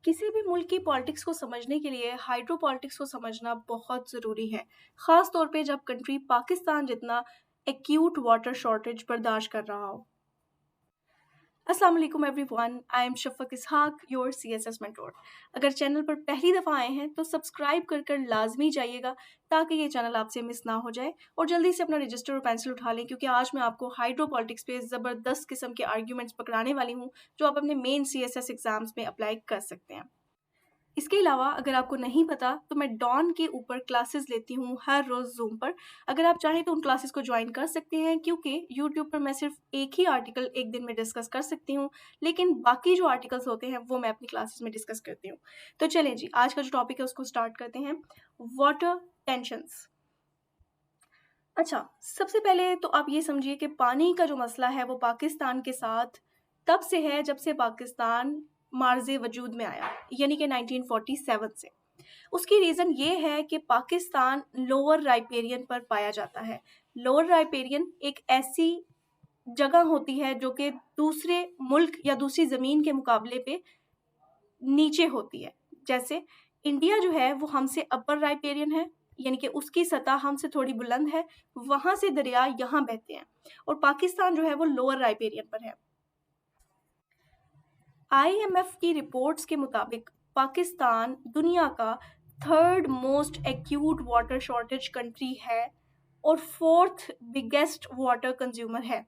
किसी भी मुल्क की पॉलिटिक्स को समझने के लिए हाइड्रो पॉलिटिक्स को समझना बहुत ज़रूरी है, ख़ास तौर पे जब कंट्री पाकिस्तान जितना एक्यूट वाटर शॉर्टेज बर्दाश्त कर रहा हो। अस्सलाम वालेकुम everyone, I am Shafaq Ishaq, your CSS mentor. अगर चैनल पर पहली दफ़ा आए हैं तो सब्सक्राइब कर लाजमी जाइएगा ताकि ये चैनल आपसे मिस ना हो जाए और जल्दी से अपना रजिस्टर और पेंसिल उठा लें, क्योंकि आज मैं आपको हाइड्रो पॉलिटिक्स पे ज़बरदस्त किस्म के आर्ग्यूमेंट्स पकड़ाने वाली हूँ जो आप अपने मेन सीएसएस एग्जाम्स में अप्लाई कर सकते हैं। इसके अलावा अगर आपको नहीं पता तो मैं डॉन के ऊपर क्लासेस लेती हूँ हर रोज़ ज़ूम पर। अगर आप चाहें तो उन क्लासेस को ज्वाइन कर सकते हैं, क्योंकि यूट्यूब पर मैं सिर्फ एक ही आर्टिकल एक दिन में डिस्कस कर सकती हूँ, लेकिन बाकी जो आर्टिकल्स होते हैं वो मैं अपनी क्लासेस में डिस्कस करती हूँ। तो चलें जी, आज का जो टॉपिक है उसको स्टार्ट करते हैं। Water tensions. अच्छा, सबसे पहले तो आप ये समझिए कि पानी का जो मसला है वो पाकिस्तान के साथ तब से है जब से पाकिस्तान मार्ज़े वजूद में आया, यानी कि 1947 से। उसकी रीज़न ये है कि पाकिस्तान लोअर राइपेरियन पर पाया जाता है। लोअर राइपेरियन एक ऐसी जगह होती है जो कि दूसरे मुल्क या दूसरी ज़मीन के मुकाबले पे नीचे होती है। जैसे इंडिया जो है वो हमसे अपर राइपेरियन है, यानी कि उसकी सतह हमसे थोड़ी बुलंद है, वहाँ से दरिया यहाँ बहते हैं, और पाकिस्तान जो है वो लोअर राइपेरियन पर है। आईएमएफ की रिपोर्ट्स के मुताबिक पाकिस्तान दुनिया का third most acute water shortage country है और फोर्थ बिगेस्ट वाटर कंज्यूमर है।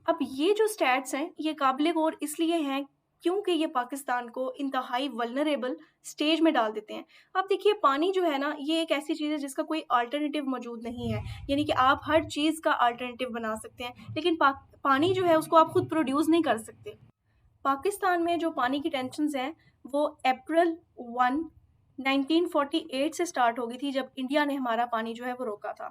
अब ये जो स्टैट्स हैं ये काबिल गौर इसलिए हैं क्योंकि ये पाकिस्तान को इंतहाई वल्नरेबल स्टेज में डाल देते हैं। अब देखिए, पानी जो है ना, ये एक ऐसी चीज़ है जिसका कोई अल्टरनेटिव मौजूद नहीं है, यानी कि आप हर चीज़ का अल्टरनेटिव बना सकते हैं, लेकिन पानी जो है उसको आप खुद प्रोड्यूस नहीं कर सकते। पाकिस्तान में जो पानी की टेंशन्स हैं वो अप्रैल 1 1948 से स्टार्ट हो गई थी, जब इंडिया ने हमारा पानी जो है वो रोका था।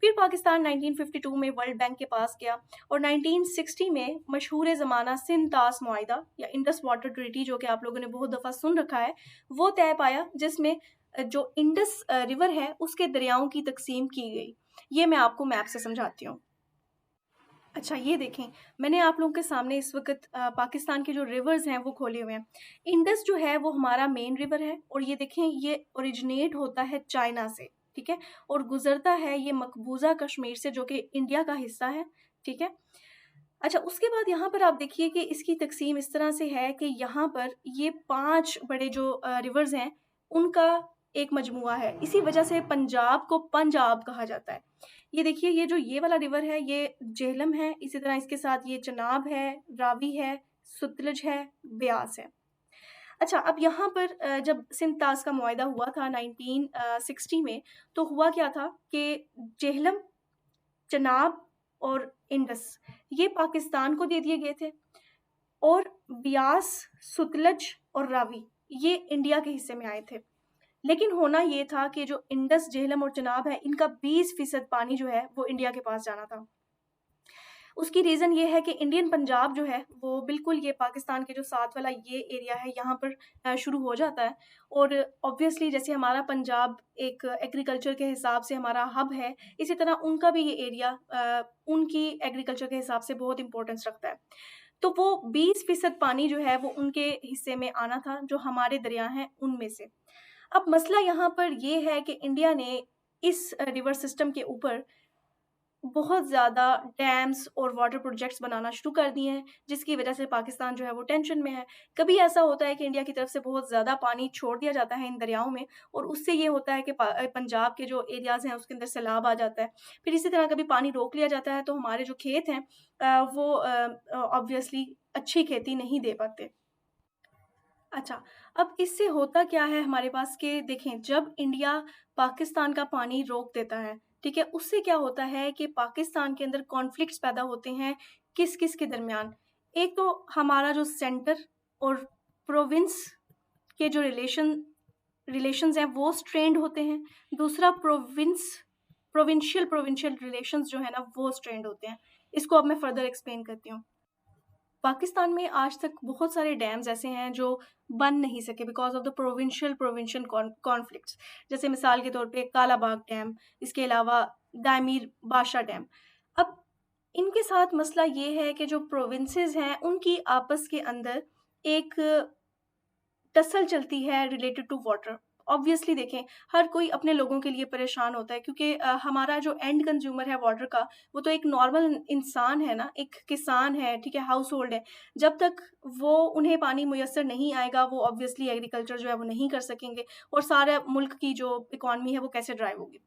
फिर पाकिस्तान 1952 में वर्ल्ड बैंक के पास गया और 1960 में मशहूर ज़माना सिंध तास मुआहिदा या इंडस वाटर ट्रीटी, जो कि आप लोगों ने बहुत दफ़ा सुन रखा है, वो तय पाया, जिसमें जो इंडस रिवर है उसके दरियाओं की तकसीम की गई। ये मैं आपको मैप से समझाती हूँ। अच्छा, ये देखें, मैंने आप लोगों के सामने इस वक़्त पाकिस्तान के जो रिवर्स हैं वो खोले हुए हैं। इंडस जो है वो हमारा मेन रिवर है और ये देखें, ये ओरिजिनेट होता है चाइना से, ठीक है? और गुज़रता है ये मकबूज़ा कश्मीर से, जो कि इंडिया का हिस्सा है, ठीक है? अच्छा, उसके बाद यहाँ पर आप देखिए कि इसकी तक़सीम इस तरह से है कि यहाँ पर ये 5 बड़े जो रिवर्स हैं, उनका एक मजमूआ है। इसी वजह से पंजाब को पंजाब कहा जाता है। ये देखिए, ये वाला रिवर है, ये झेलम है, इसी तरह इसके साथ ये चनाब है, रावी है, सतलज है, ब्यास है। अच्छा, अब यहाँ पर जब सिंध-तास का मुआहिदा हुआ था 1960 में, तो हुआ क्या था कि झेलम, चनाब और इंडस ये पाकिस्तान को दे दिए गए थे, और ब्यास, सतलज और रावी ये इंडिया के हिस्से में आए थे। लेकिन होना ये था कि जो इंडस, झेलम और चनाब है, इनका 20% पानी जो है वो इंडिया के पास जाना था। उसकी रीज़न ये है कि इंडियन पंजाब जो है वो बिल्कुल ये पाकिस्तान के जो साथ वाला ये एरिया है यहाँ पर शुरू हो जाता है, और ऑब्वियसली जैसे हमारा पंजाब एक एग्रीकल्चर के हिसाब से हमारा हब है, इसी तरह उनका भी ये एरिया उनकी एग्रीकल्चर के हिसाब से बहुत इम्पोर्टेंस रखता है। तो वो 20% पानी जो है वो उनके हिस्से में आना था, जो हमारे दरिया हैं उनमें से। अब मसला यहाँ पर ये है कि इंडिया ने इस रिवर सिस्टम के ऊपर बहुत ज़्यादा डैम्स और वाटर प्रोजेक्ट्स बनाना शुरू कर दिए हैं, जिसकी वजह से पाकिस्तान जो है वो टेंशन में है। कभी ऐसा होता है कि इंडिया की तरफ से बहुत ज़्यादा पानी छोड़ दिया जाता है इन दरियाओं में, और उससे ये होता है कि पंजाब के जो एरियाज़ हैं उसके अंदर सैलाब आ जाता है। फिर इसी तरह कभी पानी रोक लिया जाता है तो हमारे जो खेत हैं वो ऑब्वियसली अच्छी खेती नहीं दे पाते। अच्छा, अब इससे होता क्या है हमारे पास कि देखें, जब इंडिया पाकिस्तान का पानी रोक देता है, ठीक है? उससे क्या होता है कि पाकिस्तान के अंदर कॉन्फ्लिक्ट्स पैदा होते हैं, किस-किस के दरमियान? एक तो हमारा जो सेंटर और प्रोविंस के जो रिलेशंस हैं वो स्ट्रेन्ड होते हैं। दूसरा, प्रोविंशियल रिलेशंस जो है ना वो स्ट्रेन्ड होते हैं। इसको अब मैं फर्दर एक्सप्लेन करती हूँ। पाकिस्तान में आज तक बहुत सारे डैम्स ऐसे हैं जो बन नहीं सके because of the provincial conflicts. जैसे मिसाल के तौर पे कालाबाग डैम, इसके अलावा दामिर बाशा डैम। अब इनके साथ मसला ये है कि जो प्रोविंसेस हैं, उनकी आपस के अंदर एक टसल चलती है रिलेटेड टू वाटर। ऑब्वियसली देखें, हर कोई अपने लोगों के लिए परेशान होता है, क्योंकि हमारा जो एंड कंज्यूमर है वाटर का, वो तो एक नॉर्मल इंसान है ना, एक किसान है, ठीक है, हाउस होल्ड है। जब तक वो उन्हें पानी मुयस्सर नहीं आएगा, वो ऑब्वियसली एग्रीकल्चर जो है वो नहीं कर सकेंगे, और सारे मुल्क की जो इकॉनमी है वो कैसे ड्राइव होगी।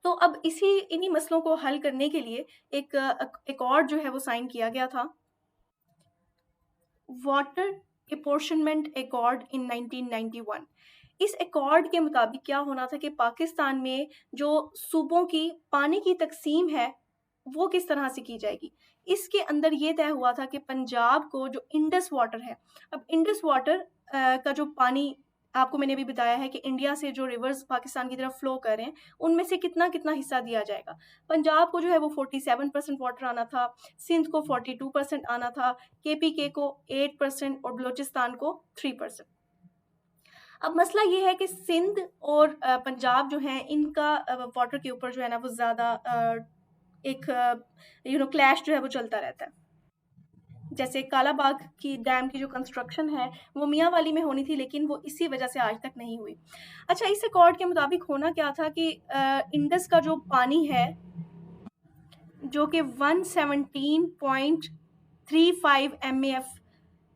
तो अब इन्हीं मसलों को हल करने के लिए एक अकॉर्ड जो है वो साइन किया गया था, वाटर अपॉर्शनमेंट अकॉर्ड इन 1991। इस अकॉर्ड के मुताबिक क्या होना था कि पाकिस्तान में जो सूबों की पानी की तकसीम है, वो किस तरह से की जाएगी। इसके अंदर ये तय हुआ था कि पंजाब को जो इंडस वाटर है, अब इंडस वाटर का जो पानी आपको मैंने अभी बताया है कि इंडिया से जो रिवर्स पाकिस्तान की तरफ फ्लो कर रहे हैं, उनमें से कितना-कितना हिस्सा दिया जाएगा। पंजाब को जो है वो 47% वाटर आना था, सिंध को 42% आना था, केपीके को 8% और बलूचिस्तान को 3%। अब मसला ये है कि सिंध और पंजाब जो हैं, इनका वाटर के ऊपर जो है ना वो ज़्यादा एक क्लैश जो है वो चलता रहता है। जैसे कालाबाग की डैम की जो कंस्ट्रक्शन है, वो मियांवाली में होनी थी, लेकिन वो इसी वजह से आज तक नहीं हुई। अच्छा, इस अकॉर्ड के मुताबिक होना क्या था कि इंडस का जो पानी है, जो कि 117.35 MAF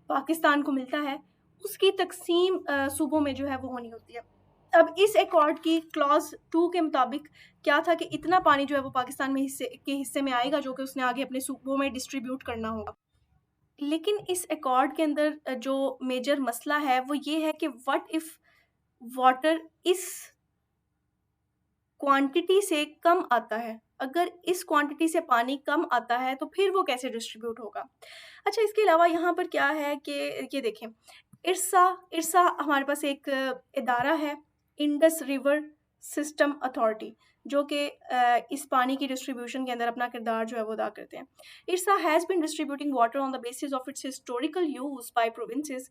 पाकिस्तान को मिलता है, उसकी तकसीम सूबों में जो है वो होनी होती है। अब इस अकॉर्ड की क्लॉज़ 2 के मुताबिक क्या था कि इतना पानी जो है वो पाकिस्तान में हिस्से में आएगा, जो कि उसने आगे अपने सूबों में डिस्ट्रीब्यूट करना होगा। लेकिन इस अकॉर्ड के अंदर जो मेजर मसला है वो ये है कि व्हाट इफ़ वाटर इस क्वांटिटी से कम आता है? अगर इस क्वांटिटी से पानी कम आता है तो फिर वो कैसे डिस्ट्रीब्यूट होगा? अच्छा, इसके अलावा यहाँ पर क्या है कि ये देखें, इरसा इरसा हमारे पास एक इदारा है, इंडस रिवर सिस्टम अथॉरिटी, जो कि इस पानी की डिस्ट्रीब्यूशन के अंदर अपना किरदार जो है वो अदा करते हैं। IRSA has been distributing water on the basis of its historical use by provinces.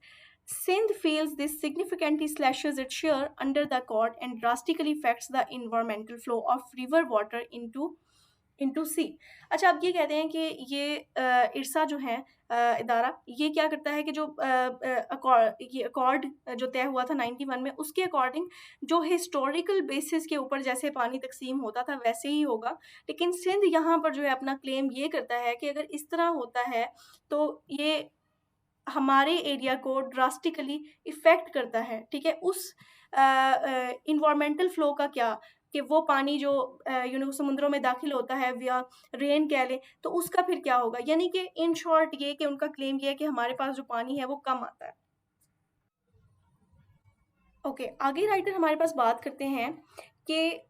Sindh feels this significantly slashes its share under the accord and drastically affects the environmental flow of river water into sea। अच्छा, अब ये कहते हैं कि ये इरसा जो है इदारा, ये क्या करता है कि जो ये अकॉर्ड जो तय हुआ था 91 में, उसके अकॉर्डिंग जो हिस्टोरिकल बेसिस के ऊपर जैसे पानी तकसीम होता था वैसे ही होगा। लेकिन सिंध यहाँ पर जो है अपना क्लेम ये करता है कि अगर इस तरह होता है तो ये हमारे एरिया को ड्रास्टिकली इफ़ेक्ट करता है, ठीक है? उस एनवायरमेंटल फ्लो का क्या, कि वो पानी जो समुद्रों में दाखिल होता है विया रेन कह लें, तो उसका फिर क्या होगा? यानी कि इन शॉर्ट ये कि उनका क्लेम ये है कि हमारे पास जो पानी है वो कम आता है। ओके, आगे राइटर हमारे पास बात करते हैं कि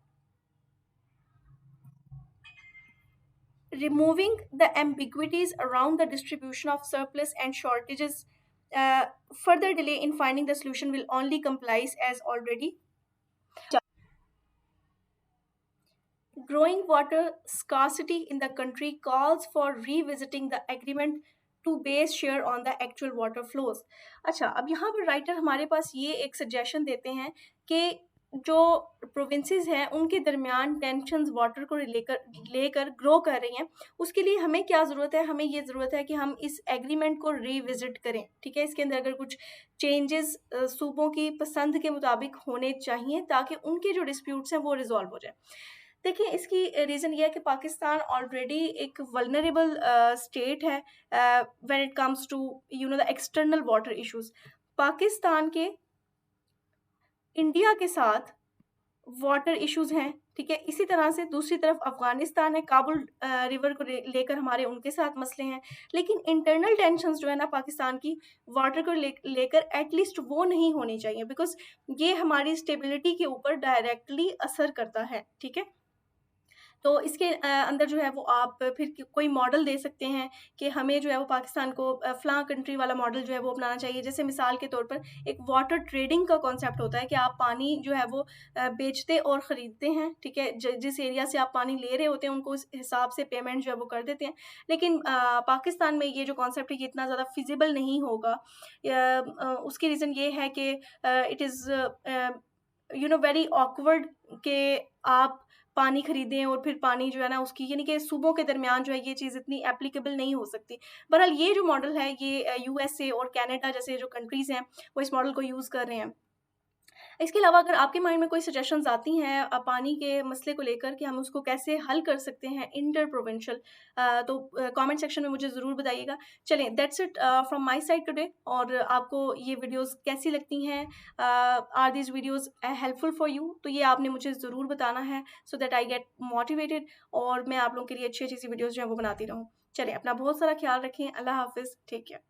removing the ambiguities around the distribution of surplus and shortages, further delay in finding the solution will only complies as already growing water scarcity in the country calls for revisiting the agreement to base share on the actual water flows। अच्छा, अब यहाँ पर writer हमारे पास ये एक suggestion देते हैं कि जो प्रोविंसेस हैं उनके दरमियान टेंशन्स वाटर को लेकर ग्रो कर रही हैं। उसके लिए हमें क्या ज़रूरत है? हमें ये ज़रूरत है कि हम इस एग्रीमेंट को रिविज़िट करें, ठीक है? इसके अंदर अगर कुछ चेंजेस सूबों की पसंद के मुताबिक होने चाहिए, ताकि उनके जो डिस्प्यूट्स हैं वो रिज़ॉल्व हो जाए। देखिए, इसकी रीज़न ये है कि पाकिस्तान ऑलरेडी एक वल्नरेबल स्टेट है when it comes to the external water issues. Pakistan के इंडिया के साथ वाटर इश्यूज़ हैं, ठीक है? इसी तरह से दूसरी तरफ अफ़गानिस्तान है, काबुल रिवर को लेकर हमारे उनके साथ मसले हैं। लेकिन इंटरनल टेंशन्स जो है ना पाकिस्तान की, वाटर को लेकर एट लीस्ट वो नहीं होनी चाहिए, बिकॉज़ ये हमारी स्टेबिलिटी के ऊपर डायरेक्टली असर करता है, ठीक है? तो इसके अंदर जो है वो आप फिर कोई मॉडल दे सकते हैं कि हमें जो है वो पाकिस्तान को फ़लाँ कंट्री वाला मॉडल जो है वो अपनाना चाहिए। जैसे मिसाल के तौर पर एक वाटर ट्रेडिंग का कॉन्सेप्ट होता है कि आप पानी जो है वो बेचते और ख़रीदते हैं, ठीक है? जिस एरिया से आप पानी ले रहे होते हैं उनको उस हिसाब से पेमेंट जो है वो कर देते हैं। लेकिन पाकिस्तान में ये जो कॉन्सेप्ट है ये इतना ज़्यादा फ़िज़िबल नहीं होगा। उसकी रीज़न ये है कि इट इज़ वेरी ऑकवर्ड कि आप पानी खरीदें और फिर पानी जो है ना उसकी, यानी कि सूबों के दरमियान जो है ये चीज़ इतनी एप्लीकेबल नहीं हो सकती। बहरहाल ये जो मॉडल है ये यूएसए और कनाडा जैसे जो कंट्रीज़ हैं वो इस मॉडल को यूज़ कर रहे हैं। इसके अलावा अगर आपके माइंड में कोई सजेशंस आती हैं पानी के मसले को लेकर कि हम उसको कैसे हल कर सकते हैं इंटर प्रोविंशियल, तो कमेंट सेक्शन में मुझे ज़रूर बताइएगा। चलें, that's it from my side today. और आपको ये वीडियोस कैसी लगती हैं? Are these videos helpful for you? तो ये आपने मुझे ज़रूर बताना है so that I get motivated और मैं आप लोगों के लिए अच्छी-अच्छी सी वीडियोस जो हैं वो बनाती रहूँ। चलें, अपना बहुत सारा ख्याल रखें। अल्लाह हाफ़िज़। Take care.